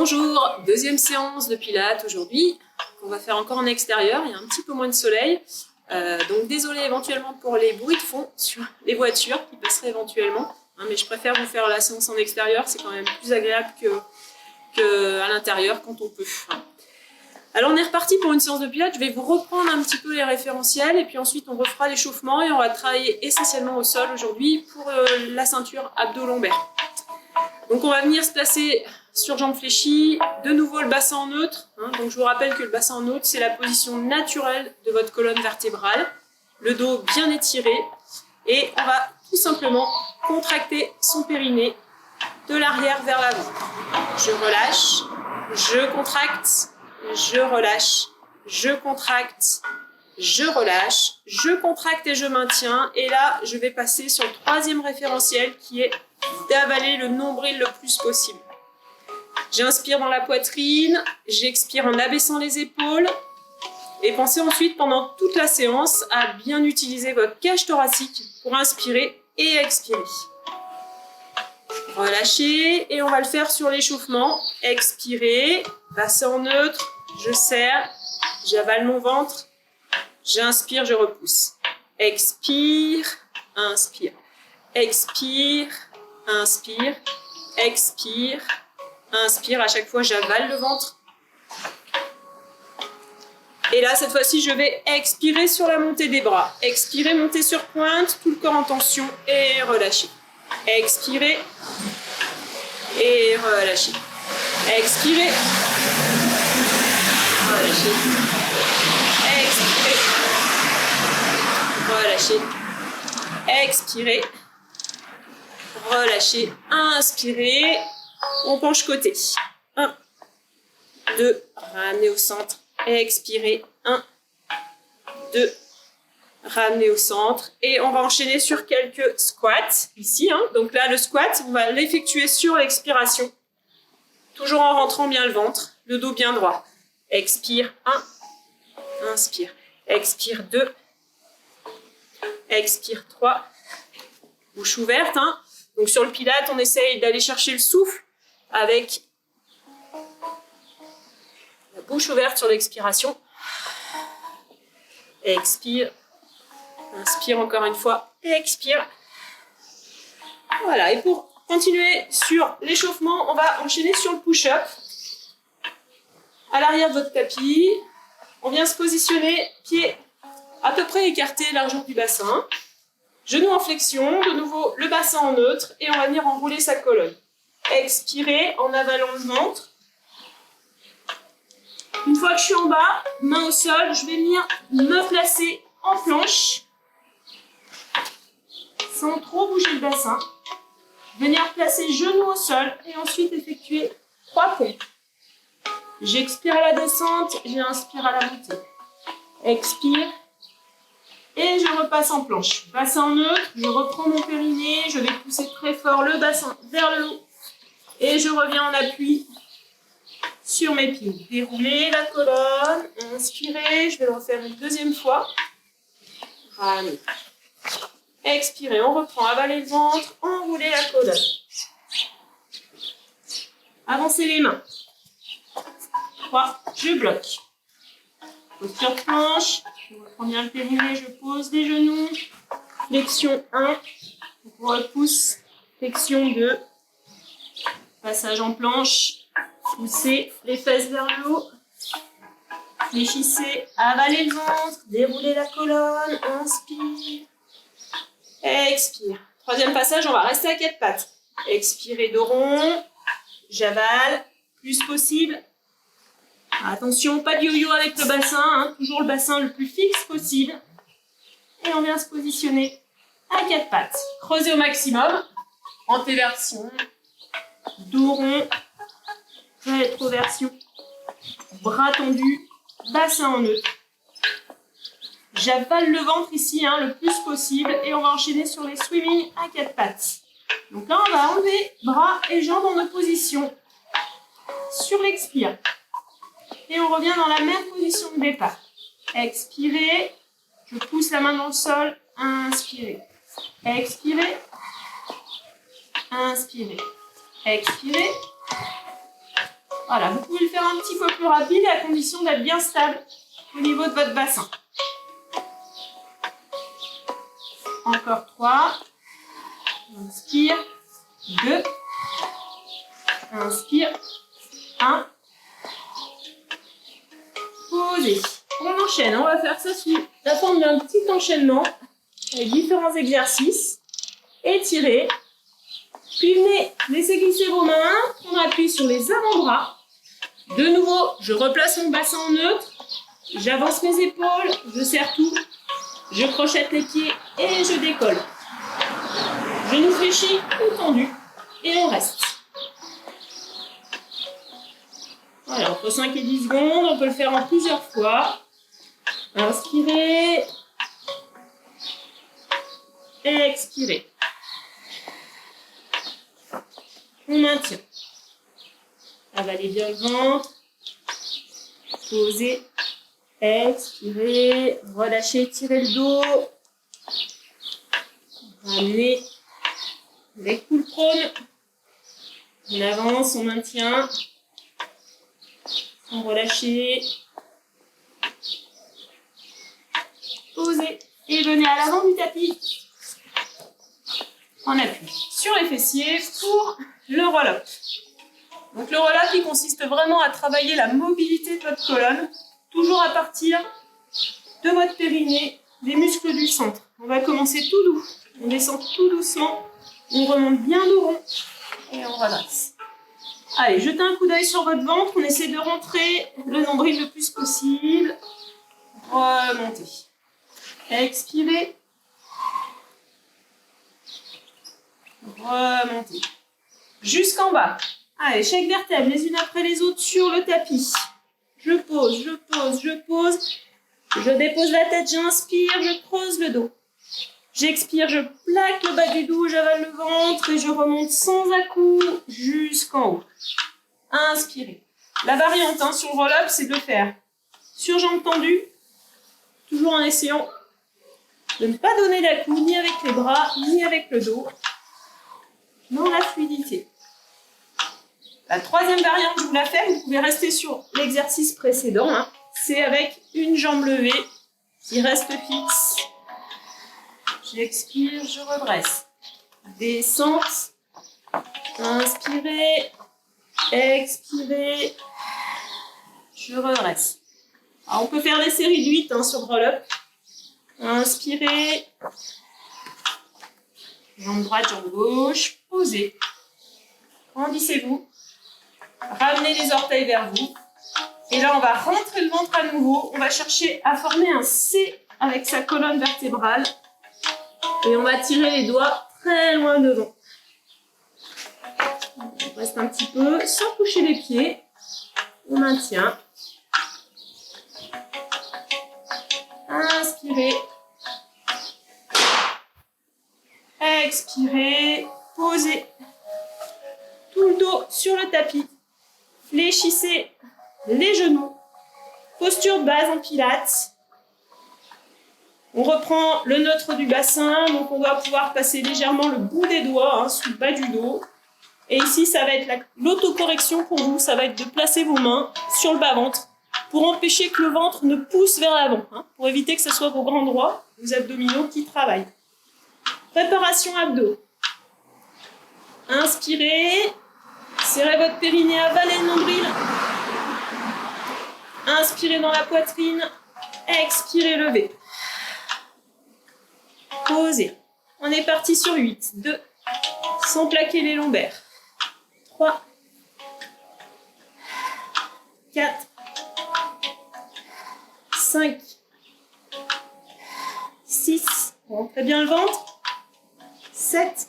Bonjour, deuxième séance de Pilates aujourd'hui, qu'on va faire encore en extérieur, il y a un petit peu moins de soleil. Donc désolé éventuellement pour les bruits de fond sur les voitures qui passeraient éventuellement, mais je préfère vous faire la séance en extérieur, c'est quand même plus agréable qu'à l'intérieur quand on peut. Alors on est reparti pour une séance de Pilates, je vais vous reprendre un petit peu les référentiels et puis ensuite on refera l'échauffement et on va travailler essentiellement au sol aujourd'hui pour la ceinture abdo-lombaire. Donc on va venir se placer sur jambes fléchies, de nouveau le bassin en neutre. Donc je vous rappelle que le bassin en neutre, c'est la position naturelle de votre colonne vertébrale. Le dos bien étiré. Et on va tout simplement contracter son périnée de l'arrière vers l'avant. Je relâche, je contracte, je relâche, je contracte, je relâche, je contracte et je maintiens. Et là, je vais passer sur le troisième référentiel qui est d'avaler le nombril le plus possible. J'inspire dans la poitrine, j'expire en abaissant les épaules et pensez ensuite pendant toute la séance à bien utiliser votre cage thoracique pour inspirer et expirer. Relâchez et on va le faire sur l'échauffement. Expirez, bassin en neutre, je serre, j'avale mon ventre, j'inspire, je repousse. Expire, inspire, expire, inspire, expire, inspire, à chaque fois j'avale le ventre. Et là, cette fois-ci, je vais expirer sur la montée des bras. Expirer, monter sur pointe, tout le corps en tension et relâcher. Expirez et relâchez. Expirez, relâchez. Expirez, relâchez. Expirez, relâchez. Inspirez. On penche côté. 1, 2, ramenez au centre. Expirez. 1, 2, ramenez au centre. Et on va enchaîner sur quelques squats ici. Donc là, le squat, on va l'effectuer sur l'expiration. Toujours en rentrant bien le ventre, le dos bien droit. Expire. 1, inspire. Expire. 2, expire. 3, bouche ouverte. Donc sur le Pilates, on essaye d'aller chercher le souffle avec la bouche ouverte sur l'expiration. Expire. Inspire encore une fois. Expire. Voilà. Et pour continuer sur l'échauffement, on va enchaîner sur le push-up. À l'arrière de votre tapis, on vient se positionner, pieds à peu près écartés, largeur du bassin. Genoux en flexion, de nouveau le bassin en neutre et on va venir enrouler sa colonne. Expirez en avalant le ventre. Une fois que je suis en bas, main au sol, je vais venir me placer en planche sans trop bouger le bassin. Venir placer genoux au sol et ensuite effectuer 3 pompes. J'expire à la descente, j'inspire à la montée. Expire. Et je repasse en planche. Bassin en neutre, je reprends mon périnée, je vais pousser très fort le bassin vers le haut. Et je reviens en appui sur mes pieds. Déroulez la colonne, inspirez, je vais le refaire une deuxième fois. Ramenez. Expirez, on reprend, avalez le ventre, enroulez la colonne. Avancez les mains. 3, je bloque. Posture planche, je reprends bien le périnée, je pose les genoux. Flexion 1, je repousse. Flexion 2, passage en planche. Poussez les fesses vers le haut. Fléchissez, avalez le ventre, déroulez la colonne, inspire. Expire. Troisième passage, on va rester à 4 pattes. Expirez dos rond, j'avale, plus possible. Attention, pas de yo-yo avec le bassin, toujours le bassin le plus fixe possible. Et on vient se positionner à 4 pattes. Creusez au maximum, antéversion, dos rond, rétroversion, bras tendus, bassin en neutre. J'avale le ventre ici le plus possible et on va enchaîner sur les swimming à 4 pattes. Donc là, on va enlever bras et jambes en opposition sur l'expire. Et on revient dans la même position de départ. Expirez, je pousse la main dans le sol, inspirez. Expirez, inspirez. Expirez, Voilà, vous pouvez le faire un petit peu plus rapide à condition d'être bien stable au niveau de votre bassin. Encore 3. Inspire. 2. Inspire. 1. Posez. On enchaîne. On va faire ça sous la forme d'un petit enchaînement avec différents exercices. Étirez. Puis venez laisser glisser vos mains. On appuie sur les avant-bras. De nouveau, je replace mon bassin en neutre. J'avance mes épaules. Je serre tout. Je crochette les pieds et je décolle. Genoux fléchis ou tendus. Et on reste. Voilà, entre 5 et 10 secondes. On peut le faire en plusieurs fois. Inspirez. Expirez. On maintient. Avalez bien le ventre. Posez. Expirez. Relâchez, étirez le dos. Ramenez les coudes prônes. On avance, on maintient. On relâche. Posez. Et venez à l'avant du tapis. On appuie sur les fessiers pour le roll-up. Donc le roll-up, il consiste vraiment à travailler la mobilité de votre colonne, toujours à partir de votre périnée, des muscles du centre. On va commencer tout doux. On descend tout doucement. On remonte bien le rond et on redresse. Allez, jetez un coup d'œil sur votre ventre. On essaie de rentrer le nombril le plus possible. Remontez. Expirez. Remontez. Jusqu'en bas. Allez, chaque vertèbre, les unes après les autres sur le tapis. Je pose, je pose, je pose. Je dépose la tête, j'inspire, je creuse le dos. J'expire, je plaque le bas du dos, j'avale le ventre et je remonte sans à-coups jusqu'en haut. Inspirez. La variante sur le roll-up, c'est de le faire sur jambes tendues, toujours en essayant de ne pas donner d'à-coups ni avec les bras, ni avec le dos, dans la fluidité. La troisième variante, je vous la fais, vous pouvez rester sur l'exercice précédent. C'est avec une jambe levée qui reste fixe. J'expire, je redresse. Descente. Inspirez. Expirez. Je redresse. Alors, on peut faire des séries de 8 sur le roll-up. Inspirez. Jambe droite, jambe gauche. Posez. Grandissez-vous. Ramenez les orteils vers vous. Et là, on va rentrer le ventre à nouveau. On va chercher à former un C avec sa colonne vertébrale. Et on va tirer les doigts très loin devant. On reste un petit peu sans coucher les pieds. On maintient. Inspirez. Expirez. Posez. Tout le dos sur le tapis. Fléchissez les genoux. Posture de base en pilates. On reprend le neutre du bassin, donc on va pouvoir passer légèrement le bout des doigts sous le bas du dos. Et ici, ça va être l'autocorrection pour vous, ça va être de placer vos mains sur le bas-ventre pour empêcher que le ventre ne pousse vers l'avant, pour éviter que ce soit vos grands droits, vos abdominaux qui travaillent. Préparation abdos. Inspirez, serrez votre périnée, avalez le nombril. Inspirez dans la poitrine, expirez, levez. Posez. On est parti sur 8, 2, sans plaquer les lombaires. 3, 4, 5, 6, rentrez bien le ventre. 7,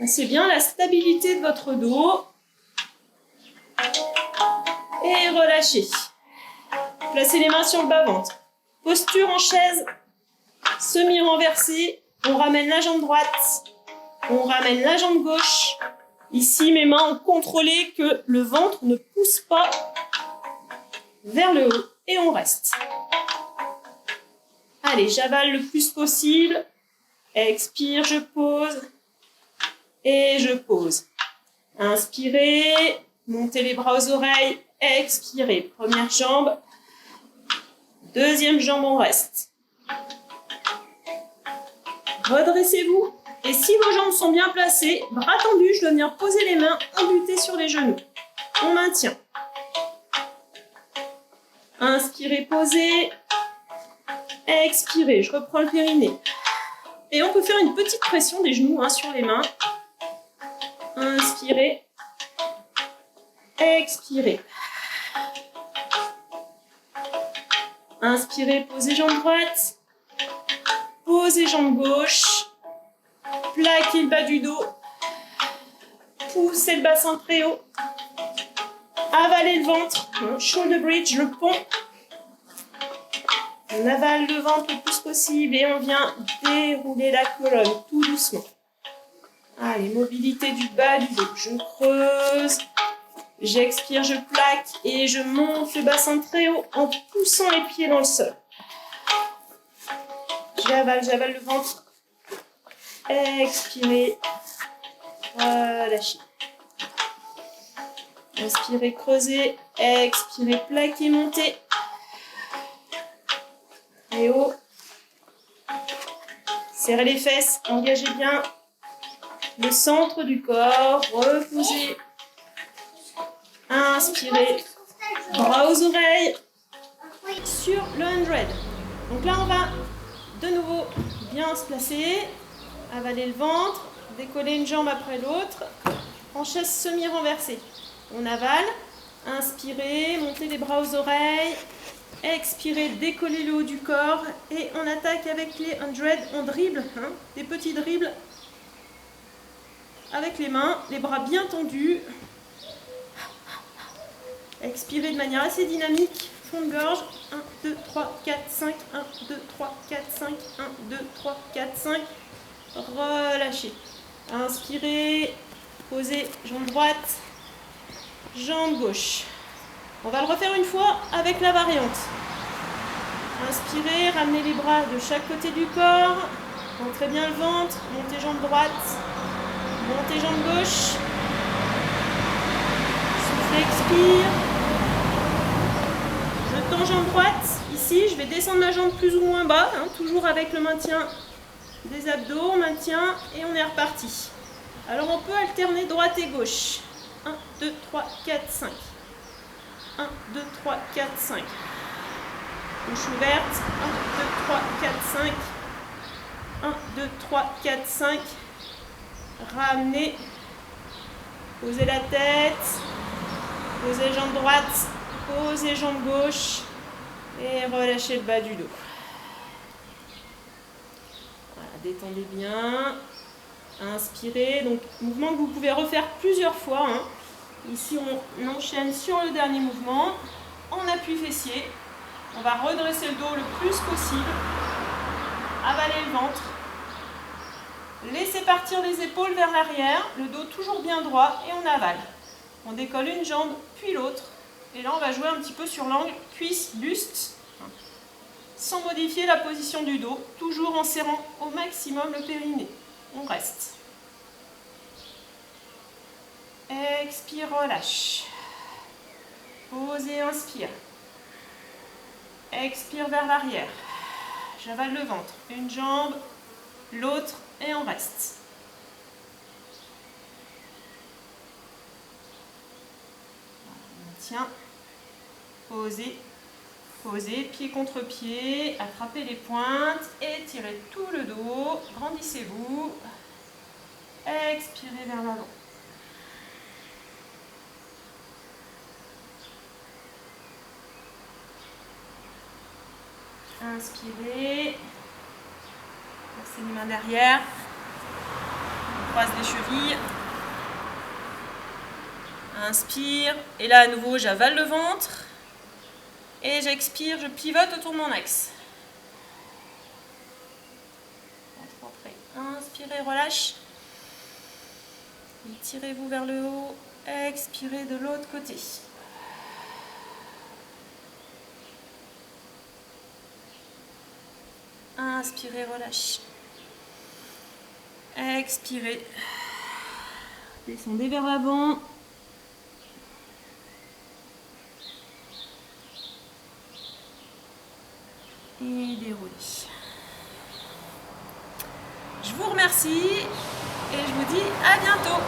c'est bien la stabilité de votre dos. Et relâchez. Placez les mains sur le bas-ventre. Posture en chaise, semi-renversée. On ramène la jambe droite, on ramène la jambe gauche. Ici, mes mains ont contrôlé que le ventre ne pousse pas vers le haut. Et on reste. Allez, j'avale le plus possible. Expire, je pose. Et je pose. Inspirez. Montez les bras aux oreilles. Expirez. Première jambe. Deuxième jambe, on reste. Redressez-vous. Et si vos jambes sont bien placées, bras tendus, je dois venir poser les mains, embuter sur les genoux. On maintient. Inspirez, posez. Expirez, je reprends le périnée. Et on peut faire une petite pression des genoux sur les mains. Inspirez. Expirez. Inspirez, posez jambe droite. Posez jambe gauche. Plaquez le bas du dos. Poussez le bassin très haut. Avalez le ventre. Shoulder bridge, le pont. On avale le ventre le plus possible et on vient dérouler la colonne tout doucement. Allez, mobilité du bas du dos. Je creuse. J'expire, je plaque et je monte le bassin très haut en poussant les pieds dans le sol. J'avale le ventre. Expirez. Relâchez. Inspirez, creusez. Expirez, plaquez, montez. Et haut. Serrez les fesses. Engagez bien le centre du corps. Reposez. Inspirez. Bras aux oreilles. Sur le 100. Donc là, on va de nouveau bien se placer. Avaler le ventre. Décoller une jambe après l'autre. En chaise semi-renversée. On avale. Inspirez. Montez les bras aux oreilles. Expirez. Décollez le haut du corps. Et on attaque avec les 100. On dribble. Des petits dribbles. Avec les mains. Les bras bien tendus. Expirez de manière assez dynamique. Fond de gorge. 1, 2, 3, 4, 5. 1, 2, 3, 4, 5. 1, 2, 3, 4, 5. Relâchez. Inspirez. Posez. Jambe droite. Jambe gauche. On va le refaire une fois avec la variante. Inspirez. Ramenez les bras de chaque côté du corps. Rentrez bien le ventre. Montez jambe droite. Montez jambe gauche. Soufflez, expire. Je tends jambe droite. Ici, je vais descendre ma jambe plus ou moins bas. Toujours avec le maintien des abdos. On maintient et on est reparti. Alors, on peut alterner droite et gauche. 1, 2, 3, 4, 5. 1, 2, 3, 4, 5. Bouche ouverte. 1, 2, 3, 4, 5. 1, 2, 3, 4, 5. Ramenez. Posez la tête. Posez jambe droite. Posez jambe gauche. Et relâchez le bas du dos. Voilà, détendez bien. Inspirez. Donc, mouvement que vous pouvez refaire plusieurs fois. Ici, on enchaîne sur le dernier mouvement. En appui fessier. On va redresser le dos le plus possible. Avaler le ventre. Laissez partir les épaules vers l'arrière. Le dos toujours bien droit et on avale. On décolle une jambe puis l'autre. Et là, on va jouer un petit peu sur l'angle cuisse-buste. Sans modifier la position du dos. Toujours en serrant au maximum le périnée. On reste. Expire, relâche. Posez, inspire. Expire vers l'arrière. J'avale le ventre. Une jambe, l'autre et on reste. On maintient. Posez. Posez, pied contre pied. Attrapez les pointes. Étirez tout le dos. Grandissez-vous. Expirez vers l'avant. Inspirez. Passez les mains derrière. On croise les chevilles. Inspire. Et là, à nouveau, j'avale le ventre. Et j'expire, je pivote autour de mon axe. Inspirez, relâche. Étirez-vous vers le haut. Expirez de l'autre côté. Inspirez, relâche. Expirez. Descendez vers l'avant. et dérouler. Je vous remercie et je vous dis à bientôt.